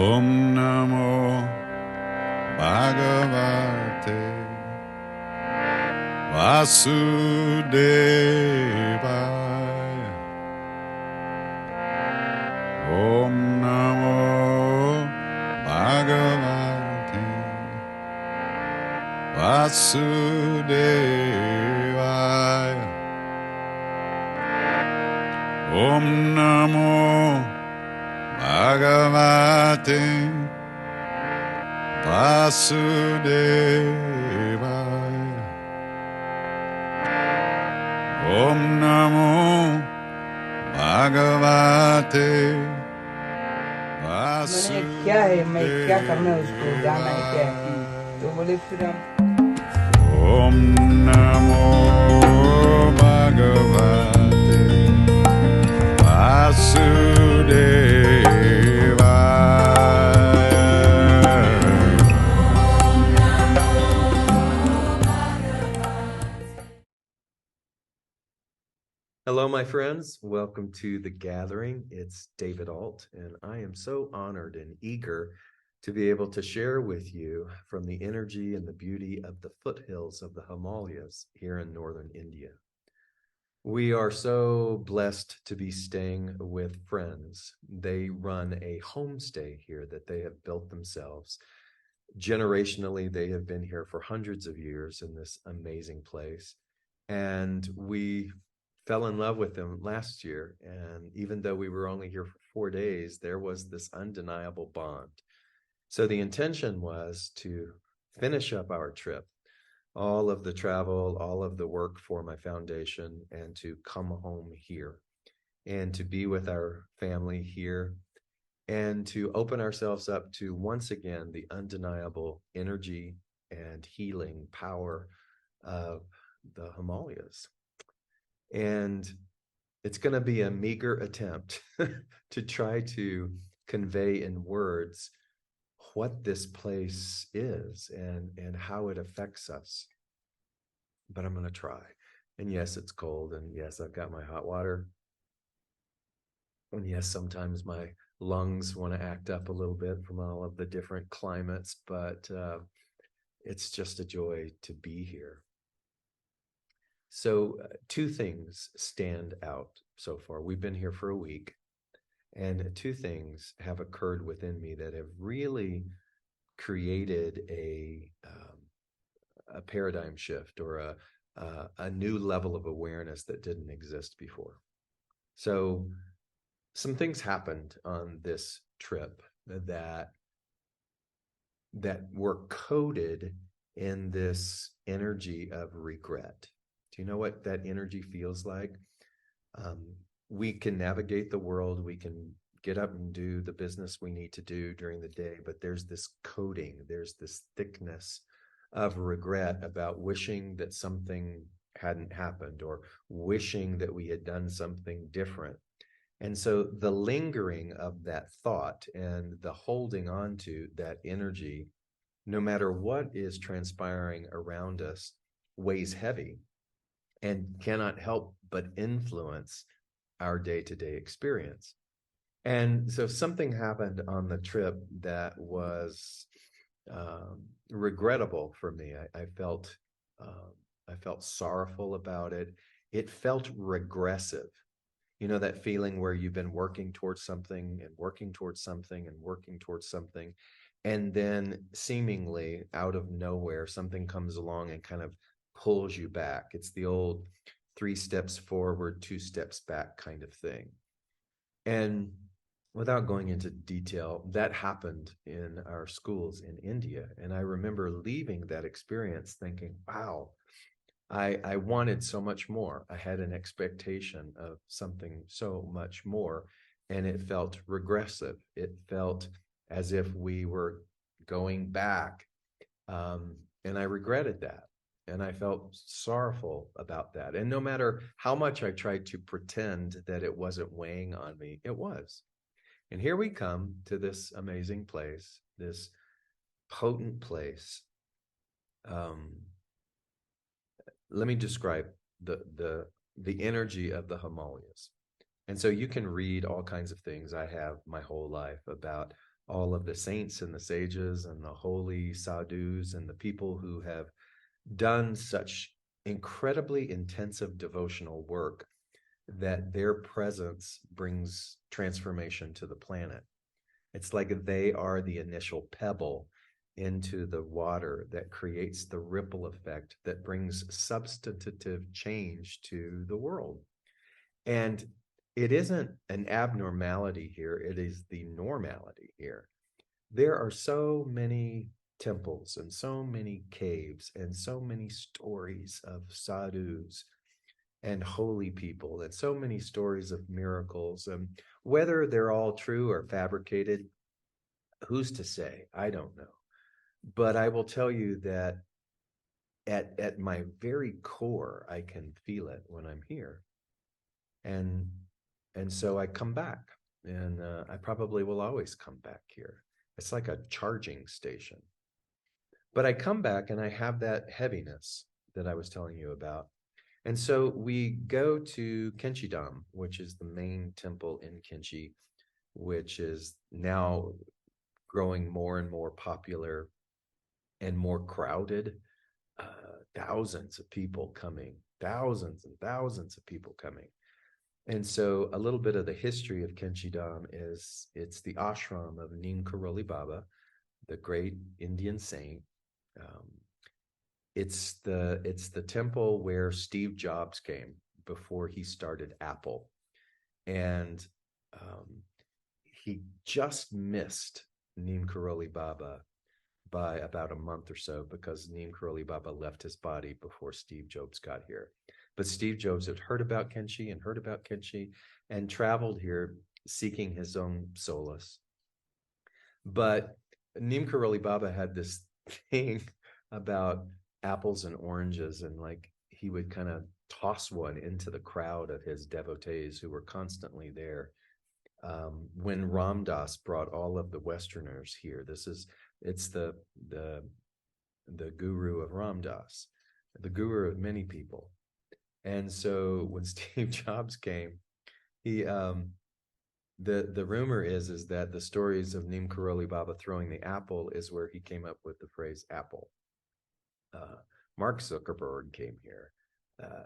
Om Namo Bhagavate Vasudevaya. Om Namo Bhagavate Vasudevaya. Om Namo Bhagavate Vasudevaya. Om Namo Bhagavate मैंने क्या है, मैं क्या करना है, उसको जानना है क्या है, तो बोले फिर हम Om Namo Bhagavate Hello, my friends. Welcome to The Gathering. It's David Ault, and I am so honored and eager to be able to share with you from the energy and the beauty of the foothills of the Himalayas here in northern India. We are so blessed to be staying with friends. They run a homestay here that they have built themselves. Generationally, they have been here for hundreds of years in this amazing place. And we fell in love with them last year. And even though we were only here for 4 days, there was this undeniable bond. So the intention was to finish up our trip, all of the travel, all of the work for my foundation, and to come home here and to be with our family here and to open ourselves up to, once again, the undeniable energy and healing power of the Himalayas. And it's going to be a meager attempt to try to convey in words what this place is and how it affects us. But I'm going to try. And yes, it's cold. And yes, I've got my hot water. And yes, sometimes my lungs want to act up a little bit from all of the different climates, but it's just a joy to be here. So two things stand out so far. We've been here for a week, and two things have occurred within me that have really created a paradigm shift or a new level of awareness that didn't exist before. So some things happened on this trip that were coded in this energy of regret. Do you know what that energy feels like? We can navigate the world. We can get up and do the business we need to do during the day, but there's this coating, there's this thickness of regret about wishing that something hadn't happened or wishing that we had done something different. And so the lingering of that thought and the holding on to that energy, no matter what is transpiring around us, weighs heavy and cannot help but influence our day-to-day experience. And so something happened on the trip that was regrettable for me. I felt sorrowful about it. It felt regressive. You know, that feeling where you've been working towards something and working towards something and working towards something, and then seemingly out of nowhere, something comes along and kind of pulls you back. It's the old 3 steps forward, 2 steps back kind of thing. And without going into detail, that happened in our schools in India. And I remember leaving that experience thinking, wow, I wanted so much more. I had an expectation of something so much more, and it felt regressive. It felt as if we were going back, and I regretted that, and I felt sorrowful about that. And no matter how much I tried to pretend that it wasn't weighing on me, it was. And here we come to this amazing place, this potent place. Let me describe the energy of the Himalayas. And so you can read all kinds of things. I have my whole life about all of the saints and the sages and the holy sadhus and the people who have done such incredibly intensive devotional work that their presence brings transformation to the planet. It's like they are the initial pebble into the water that creates the ripple effect that brings substantive change to the world. And it isn't an abnormality here, it is the normality here. There are so many temples and so many caves and so many stories of sadhus and holy people and so many stories of miracles. And whether they're all true or fabricated, who's to say? I don't know. But I will tell you that at my very core, I can feel it when I'm here. And so I come back, and I probably will always come back here. It's like a charging station. But I come back and I have that heaviness that I was telling you about. And so we go to Kainchi-dam, which is the main temple in Kainchi, which is now growing more and more popular and more crowded. Thousands of people coming, thousands and thousands of people coming. And so a little bit of the history of Kainchi-dam is it's the ashram of Neem Karoli Baba, the great Indian saint. It's the temple where Steve Jobs came before he started Apple. And he just missed Neem Karoli Baba by about a month or so because Neem Karoli Baba left his body before Steve Jobs got here. But Steve Jobs had heard about Kainchi and traveled here seeking his own solace. But Neem Karoli Baba had this thing about apples and oranges, and like he would kind of toss one into the crowd of his devotees who were constantly there. When Ram Dass brought all of the Westerners here, it's the guru of Ram Dass, the guru of many people. And so when Steve Jobs came, he the rumor is that the stories of Neem Karoli Baba throwing the apple is where he came up with the phrase apple. Mark Zuckerberg came here.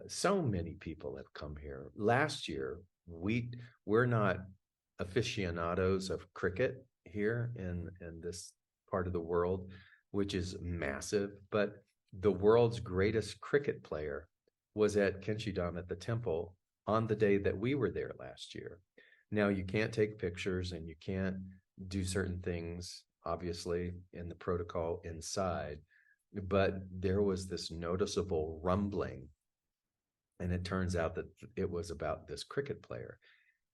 So many people have come here. Last year, we're not aficionados of cricket here in this part of the world, which is massive, but the world's greatest cricket player was at Kainchi-dam at the temple on the day that we were there last year. Now, you can't take pictures and you can't do certain things, obviously, in the protocol inside, but there was this noticeable rumbling, and it turns out that it was about this cricket player.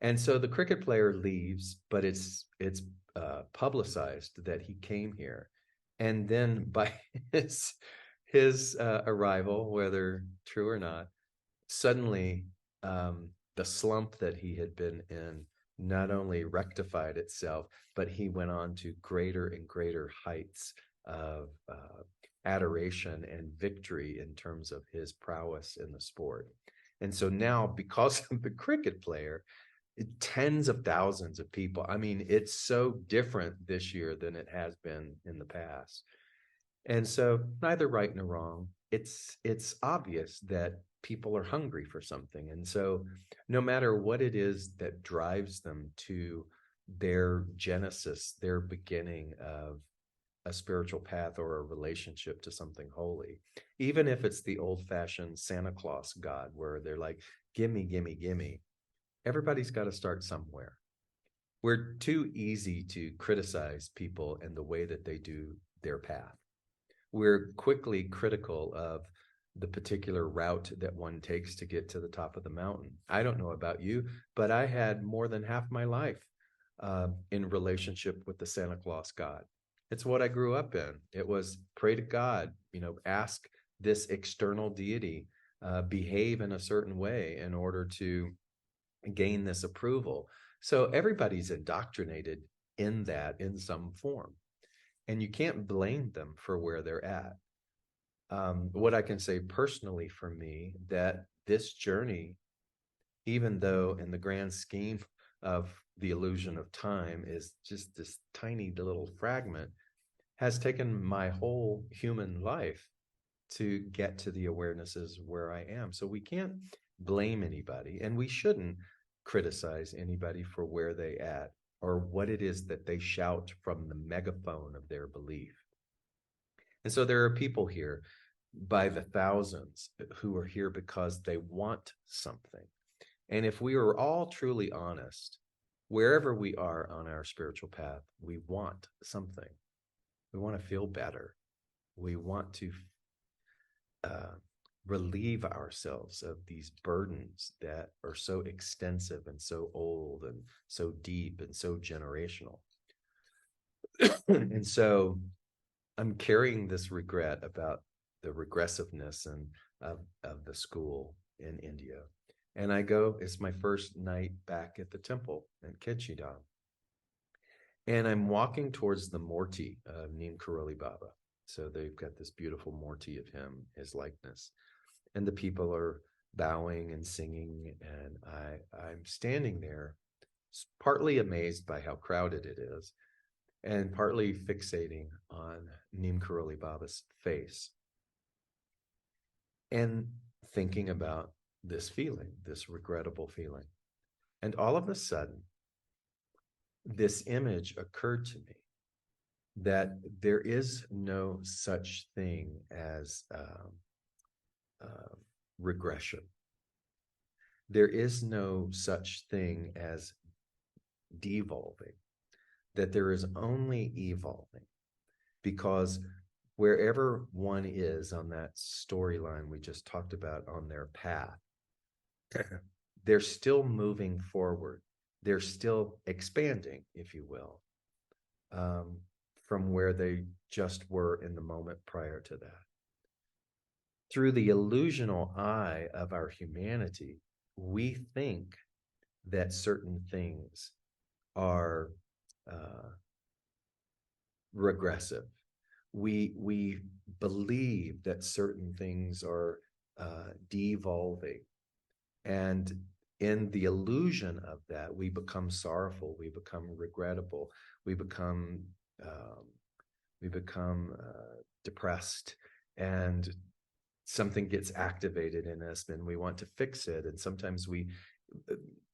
And so the cricket player leaves, but it's publicized that he came here. And then by his arrival, whether true or not, suddenly the slump that he had been in not only rectified itself, but he went on to greater and greater heights of adoration and victory in terms of his prowess in the sport. And so now, because of the cricket player, tens of thousands of people. I mean, it's so different this year than it has been in the past. And so neither right nor wrong. It's obvious that people are hungry for something. And so no matter what it is that drives them to their genesis, their beginning of a spiritual path or a relationship to something holy, even if it's the old-fashioned Santa Claus God, where they're like, gimme, gimme, gimme, everybody's got to start somewhere. We're too easy to criticize people and the way that they do their path. We're quickly critical of the particular route that one takes to get to the top of the mountain. I don't know about you, but I had more than half my life in relationship with the Santa Claus God. It's what I grew up in. It was pray to God, ask this external deity, behave in a certain way in order to gain this approval. So everybody's indoctrinated in that in some form. And you can't blame them for where they're at. What I can say personally for me, that this journey, even though in the grand scheme of the illusion of time is just this tiny little fragment, has taken my whole human life to get to the awarenesses where I am. So we can't blame anybody, and we shouldn't criticize anybody for where they at or what it is that they shout from the megaphone of their belief. And so there are people here by the thousands who are here because they want something. And if we are all truly honest, wherever we are on our spiritual path, we want something. We want to feel better. We want to relieve ourselves of these burdens that are so extensive and so old and so deep and so generational. And so I'm carrying this regret about the regressiveness and of the school in India. And I go, it's my first night back at the temple at Kainchi. And I'm walking towards the Morti of Neem Karoli Baba. So they've got this beautiful Morti of him, his likeness. And the people are bowing and singing. And I'm standing there, partly amazed by how crowded it is, and partly fixating on Neem Karoli Baba's face. And thinking about this feeling, this regrettable feeling. And all of a sudden, this image occurred to me that there is no such thing as regression. There is no such thing as devolving, that there is only evolving, because wherever one is on that storyline we just talked about on their path, they're still moving forward. They're still expanding, if you will, from where they just were in the moment prior to that. Through the illusional eye of our humanity, we think that certain things are regressive. We believe that certain things are devolving. And in the illusion of that, we become sorrowful, we become regrettable, we become depressed, and something gets activated in us, and we want to fix it. And sometimes we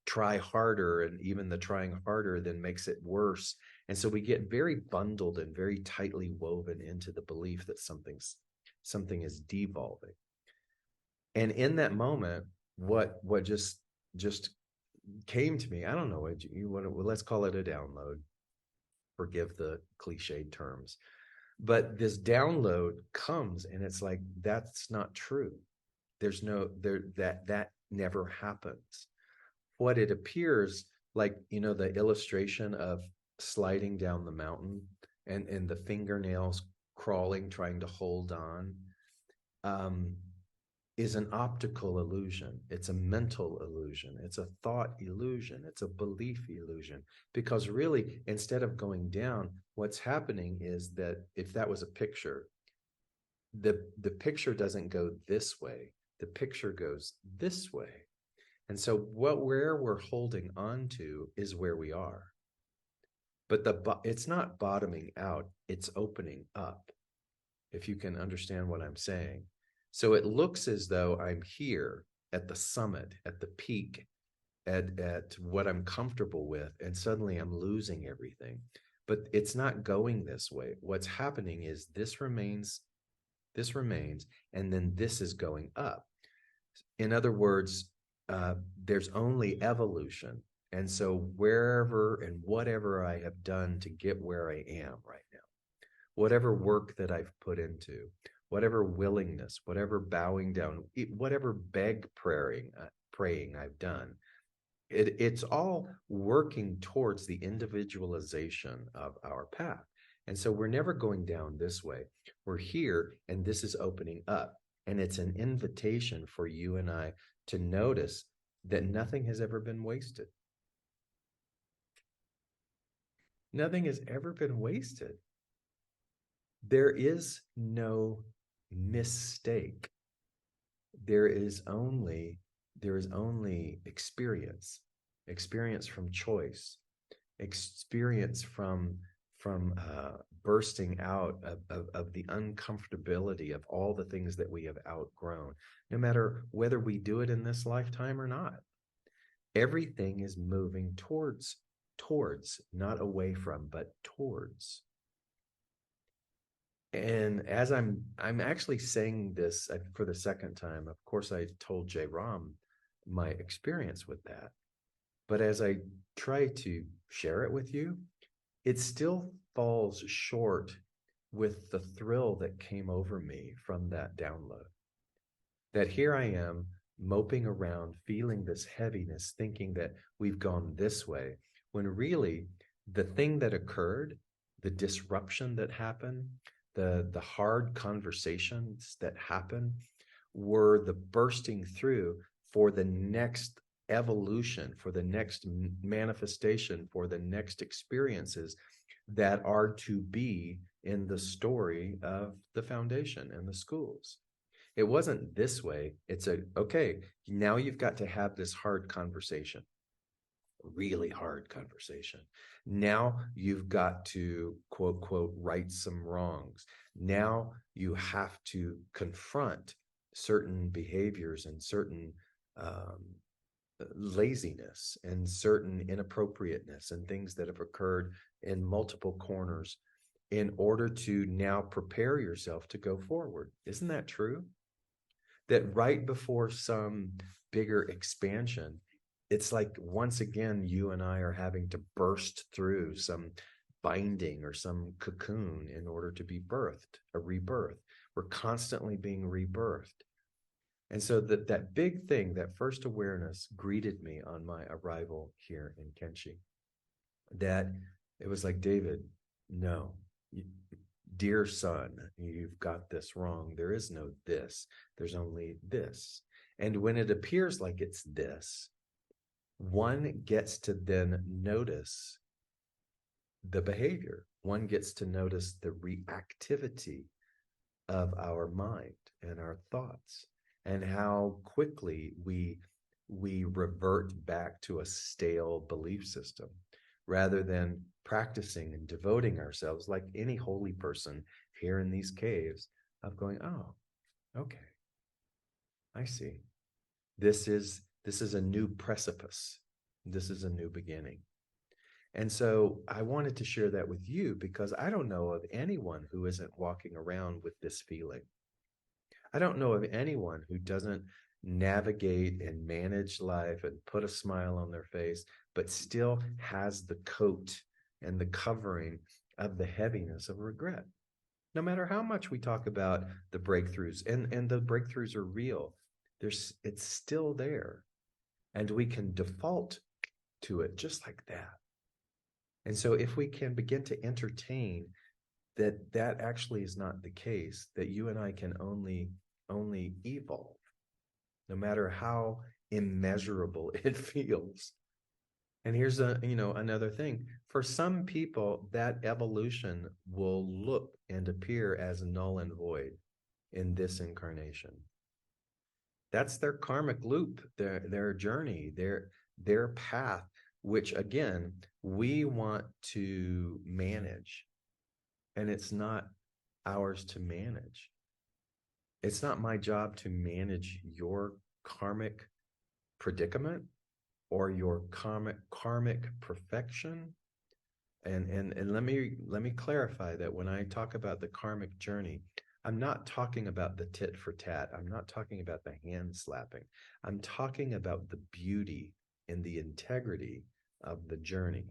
try harder, and even the trying harder then makes it worse. And so we get very bundled and very tightly woven into the belief that something is devolving. And in that moment, what just came to me, I don't know, let's call it a download. Forgive the cliched terms. But this download comes, and it's like, that's not true. That never happens. What it appears like, the illustration of sliding down the mountain and the fingernails crawling, trying to hold on, is an optical illusion. It's a mental illusion. It's a thought illusion. It's a belief illusion. Because really, instead of going down, what's happening is that if that was a picture, the picture doesn't go this way. The picture goes this way. And so where we're holding on to is where we are. But it's not bottoming out. It's opening up, if you can understand what I'm saying. So it looks as though I'm here at the summit, at the peak, at what I'm comfortable with, and suddenly I'm losing everything. But it's not going this way. What's happening is this remains, and then this is going up. In other words, there's only evolution. And so wherever and whatever I have done to get where I am right now, whatever work that I've put into, whatever willingness, whatever bowing down, whatever praying I've done, it's all working towards the individualization of our path. And so we're never going down this way. We're here, and this is opening up. And it's an invitation for you and I to notice that nothing has ever been wasted. Nothing has ever been wasted. There is no mistake. There is only experience from choice, experience from bursting out of the uncomfortability of all the things that we have outgrown, no matter whether we do it in this lifetime or not. Everything is moving towards, not away from, but towards. And as I'm actually saying this for the second time, of course, I told Jay Ram my experience with that. But as I try to share it with you, it still falls short with the thrill that came over me from that download. That here I am moping around, feeling this heaviness, thinking that we've gone this way, when really the thing that occurred, the disruption that happened, the hard conversations that happened were the bursting through for the next evolution, for the next manifestation, for the next experiences that are to be in the story of the foundation and the schools. It wasn't this way. It's okay, now you've got to have this hard conversation, really hard conversation. Now you've got to, quote, quote, right some wrongs. Now you have to confront certain behaviors and certain laziness and certain inappropriateness and things that have occurred in multiple corners in order to now prepare yourself to go forward. Isn't that true? That right before some bigger expansion, it's like once again, you and I are having to burst through some binding or some cocoon in order to be birthed, a rebirth. We're constantly being rebirthed. And so that big thing, that first awareness greeted me on my arrival here in Kainchi. That it was like, David, no, dear son, you've got this wrong. There is no this. There's only this. And when it appears like it's this, one gets to then notice the behavior. One gets to notice the reactivity of our mind and our thoughts, and how quickly we revert back to a stale belief system rather than practicing and devoting ourselves like any holy person here in these caves of going, oh, okay, I see. This is a new precipice. This is a new beginning. And so I wanted to share that with you because I don't know of anyone who isn't walking around with this feeling. I don't know of anyone who doesn't navigate and manage life and put a smile on their face, but still has the coat and the covering of the heaviness of regret. No matter how much we talk about the breakthroughs, and the breakthroughs are real, it's still there. And we can default to it just like that. And so if we can begin to entertain that actually is not the case, that you and I can only evolve, no matter how immeasurable it feels. And here's another thing. For some people, that evolution will look and appear as null and void in this incarnation. That's their karmic loop, their journey, their path, which again, we want to manage. And it's not ours to manage. It's not my job to manage your karmic predicament or your karmic perfection. And let me clarify that when I talk about the karmic journey, I'm not talking about the tit for tat. I'm not talking about the hand slapping. I'm talking about the beauty and the integrity of the journey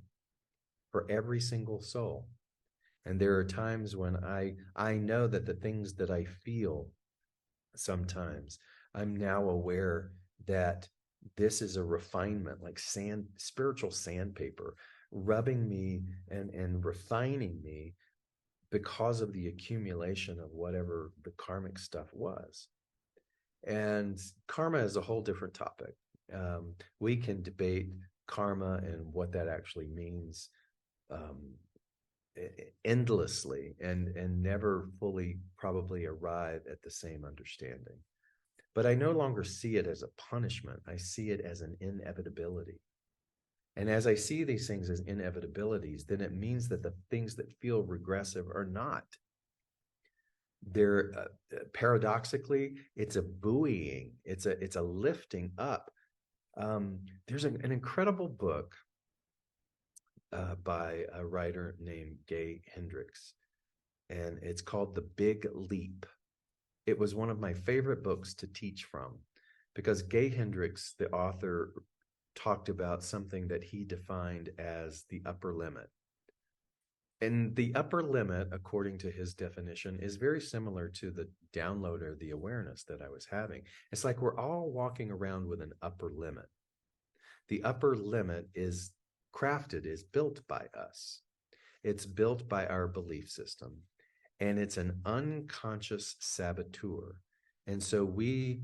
for every single soul. And there are times when I know that the things that I feel sometimes, I'm now aware that this is a refinement, like spiritual sandpaper, rubbing me and refining me because of the accumulation of whatever the karmic stuff was. And karma is a whole different topic. We can debate karma and what that actually means endlessly and never fully probably arrive at the same understanding. But I no longer see it as a punishment. I see it as an inevitability. And as I see these things as inevitabilities, then it means that the things that feel regressive are not. They're paradoxically, it's a buoying, it's a lifting up. There's an incredible book by a writer named Gay Hendricks, and it's called The Big Leap. It was one of my favorite books to teach from because Gay Hendricks, the author, talked about something that he defined as the upper limit. And the upper limit, according to his definition, is very similar to the download or the awareness that I was having. It's like we're all walking around with an upper limit. The upper limit is crafted, is built by us. It's built by our belief system, and it's an unconscious saboteur. And so we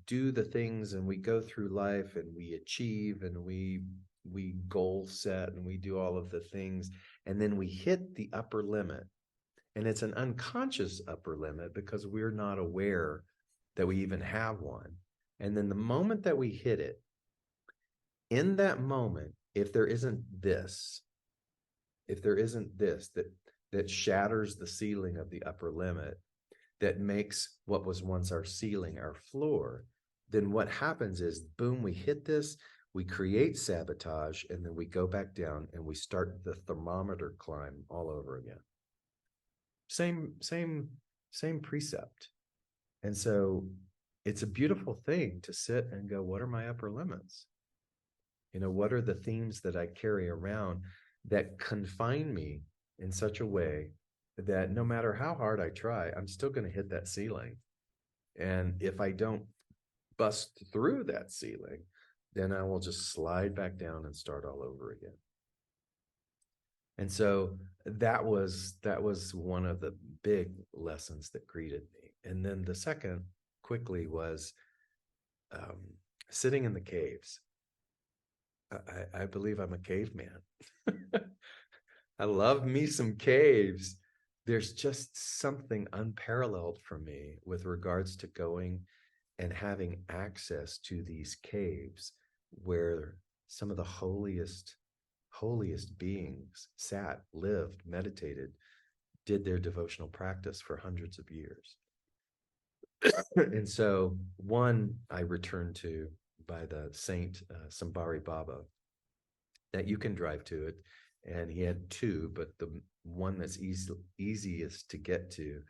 do the things and we go through life and we achieve and we goal set and we do all of the things, and then we hit the upper limit. And it's an unconscious upper limit because we're not aware that we even have one. And then the moment that we hit it, in that moment, if there isn't this that shatters the ceiling of the upper limit, that makes what was once our ceiling our floor, then what happens is, boom, we hit this, we create sabotage, and then we go back down and we start the thermometer climb all over again. Same precept. And so it's a beautiful thing to sit and go, what are my upper limits? What are the themes that I carry around that confine me in such a way that no matter how hard I try, I'm still going to hit that ceiling. And if I don't bust through that ceiling, then I will just slide back down and start all over again. And so that was one of the big lessons that greeted me. And then the second quickly was sitting in the caves. I believe I'm a caveman. I love me some caves. There's just something unparalleled for me with regards to going and having access to these caves where some of the holiest beings sat, lived, meditated, did their devotional practice for hundreds of years. And so one I returned to by the Saint Sambari Baba, that you can drive to it. And he had two, but the one that's easiest to get to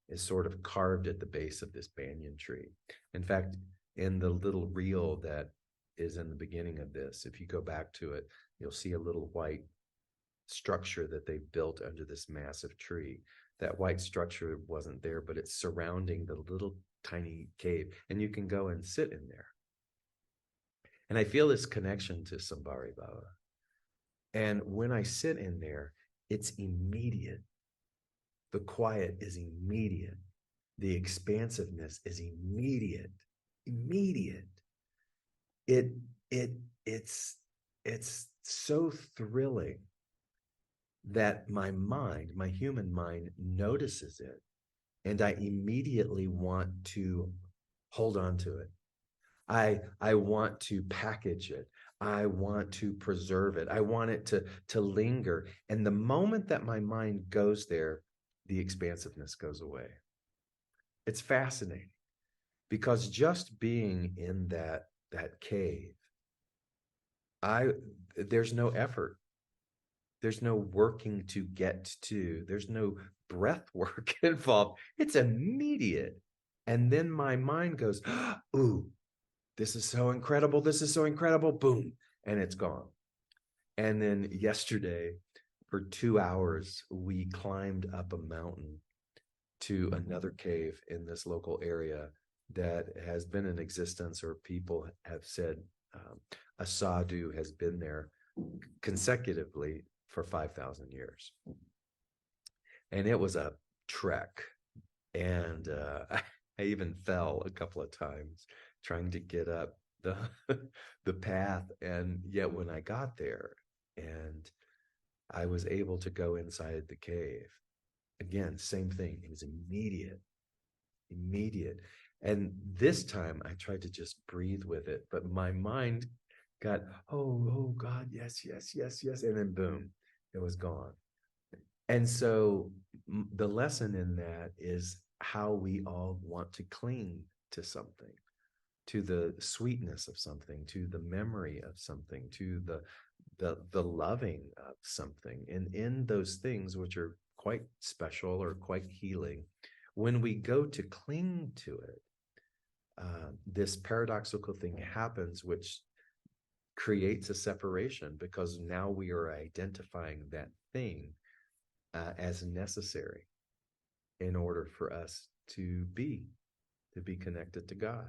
is sort of carved at the base of this banyan tree. In fact, in the little reel that is in the beginning of this, if you go back to it, you'll see a little white structure that they built under this massive tree. That white structure wasn't there, but it's surrounding the little tiny cave, and you can go and sit in there. And I feel this connection to Sambari Baba. And when I sit in there, it's immediate. The quiet is immediate. The expansiveness is immediate. It's so thrilling that my mind, my human mind, notices it, and I immediately want to hold on to it. I want to package it. I want to preserve it. I want it to linger. And the moment that my mind goes there, the expansiveness goes away. It's fascinating because just being in that cave, there's no effort. There's no working to get to. There's no breath work involved. It's immediate. And then my mind goes, ooh, this is so incredible. This is so incredible. Boom. And it's gone. And then yesterday, for 2 hours, we climbed up a mountain to another cave in this local area that has been in existence, or people have said a sadhu has been there consecutively for 5,000 years. And it was a trek. And I even fell a couple of times trying to get up the path. And yet when I got there and I was able to go inside the cave, again, same thing. It was immediate. And this time I tried to just breathe with it, but my mind got, oh God, yes, yes, yes, yes. And then boom, it was gone. And so the lesson in that is how we all want to cling to something, to the sweetness of something, to the memory of something, to the loving of something. And in those things which are quite special or quite healing, when we go to cling to it, this paradoxical thing happens, which creates a separation because now we are identifying that thing as necessary in order for us to be connected to God.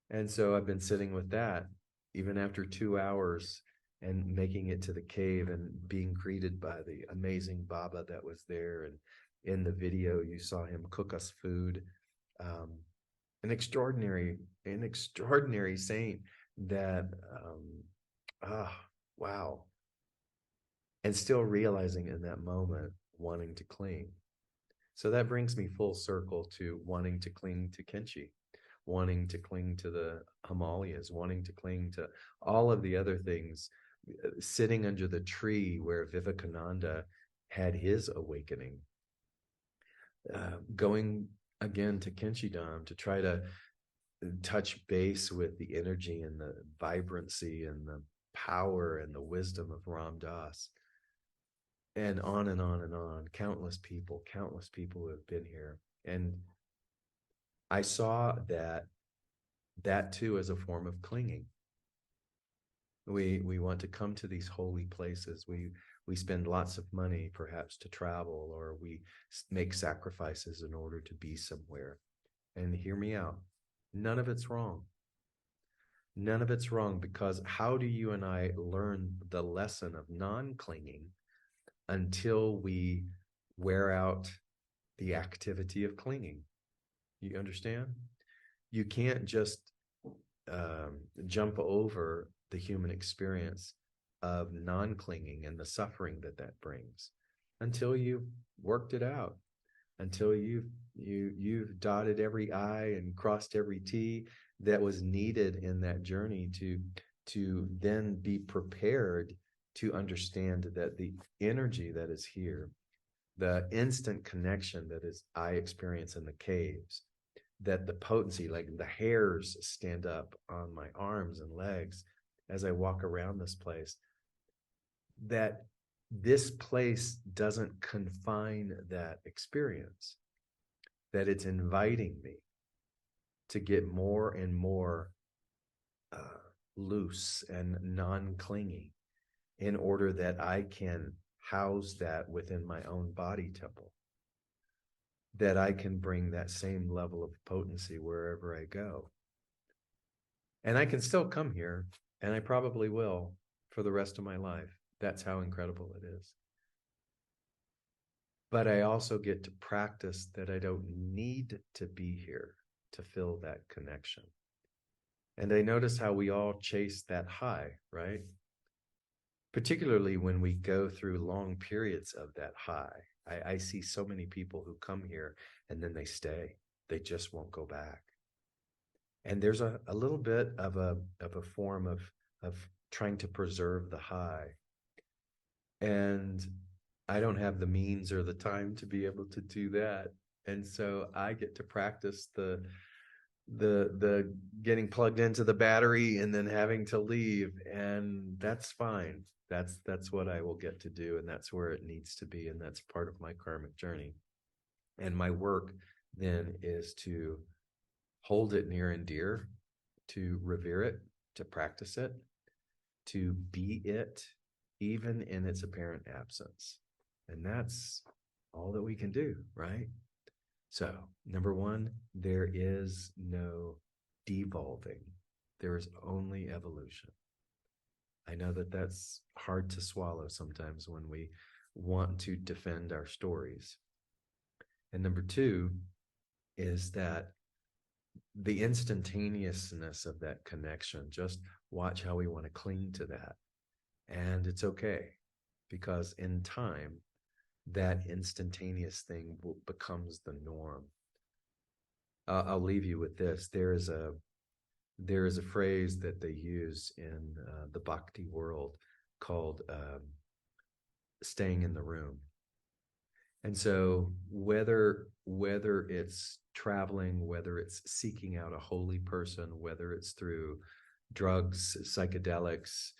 And so I've been sitting with that even after 2 hours and making it to the cave and being greeted by the amazing Baba that was there. And in the video, you saw him cook us food. Um, an extraordinary saint that, ah, wow. And still realizing in that moment, wanting to cling. So that brings me full circle to wanting to cling to Kainchi, wanting to cling to the Himalayas, wanting to cling to all of the other things, sitting under the tree where Vivekananda had his awakening, going again to Kainchi Dham to try to touch base with the energy and the vibrancy and the power and the wisdom of Ram Dass, and on and on and on. Countless people who have been here. And I saw that too as a form of clinging. We want to come to these holy places. We spend lots of money perhaps to travel, or we make sacrifices in order to be somewhere. And hear me out. None of it's wrong. None of it's wrong, because how do you and I learn the lesson of non-clinging until we wear out the activity of clinging? You understand? You can't just jump over the human experience of non-clinging and the suffering that that brings until you've worked it out, until you've dotted every I and crossed every T that was needed in that journey to then be prepared to understand that the energy that is here, the instant connection that is I experience in the caves, that the potency, like the hairs stand up on my arms and legs as I walk around this place, that this place doesn't confine that experience, that it's inviting me to get more and more loose and non-clinging in order that I can house that within my own body temple, that I can bring that same level of potency wherever I go. And I can still come here, and I probably will for the rest of my life. That's how incredible it is. But I also get to practice that I don't need to be here to feel that connection. And I notice how we all chase that high, right? Particularly when we go through long periods of that high. I see so many people who come here and then they stay. They just won't go back. And there's a little bit of a form of trying to preserve the high. And I don't have the means or the time to be able to do that. And so I get to practice the getting plugged into the battery and then having to leave. And that's fine. That's what I will get to do. And that's where it needs to be. And that's part of my karmic journey. And my work then is to hold it near and dear, to revere it, to practice it, to be it, even in its apparent absence. And that's all that we can do, right? So, number one, there is no devolving. There is only evolution. I know that that's hard to swallow sometimes when we want to defend our stories. And number two is that the instantaneousness of that connection, just watch how we want to cling to that. And it's okay, because in time, that instantaneous thing becomes the norm. I'll leave you with this. There is there is a phrase that they use in the bhakti world called staying in the room. And so whether it's traveling, whether it's seeking out a holy person, whether it's through drugs, psychedelics,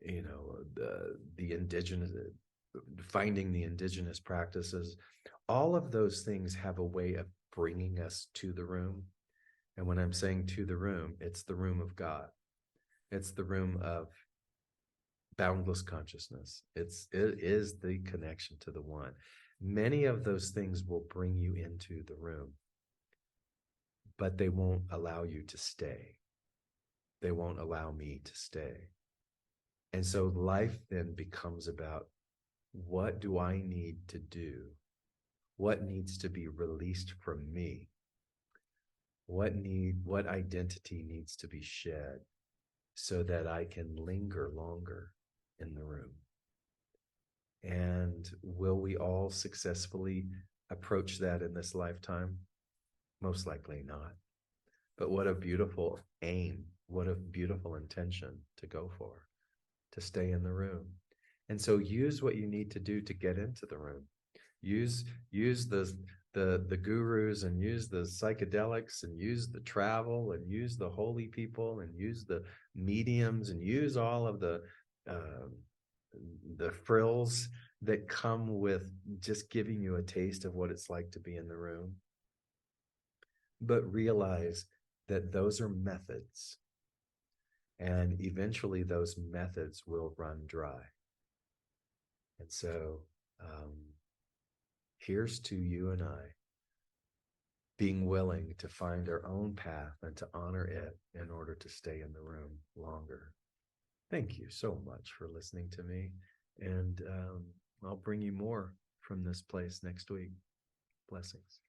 the indigenous, finding the indigenous practices, all of those things have a way of bringing us to the room. And when I'm saying to the room, it's the room of God. It's the room of boundless consciousness. It is the connection to the one. Many of those things will bring you into the room, but they won't allow you to stay. They won't allow me to stay. And so life then becomes about, what do I need to do? What needs to be released from me? What identity needs to be shed so that I can linger longer in the room? And will we all successfully approach that in this lifetime? Most likely not. But what a beautiful aim, what a beautiful intention to go for, to stay in the room. And so use what you need to do to get into the room. Use the gurus, and use the psychedelics, and use the travel, and use the holy people, and use the mediums, and use all of the frills that come with just giving you a taste of what it's like to be in the room. But realize that those are methods, and eventually those methods will run dry. And so here's to you and I being willing to find our own path and to honor it in order to stay in the room longer. Thank you so much for listening to me. And I'll bring you more from this place next week. Blessings.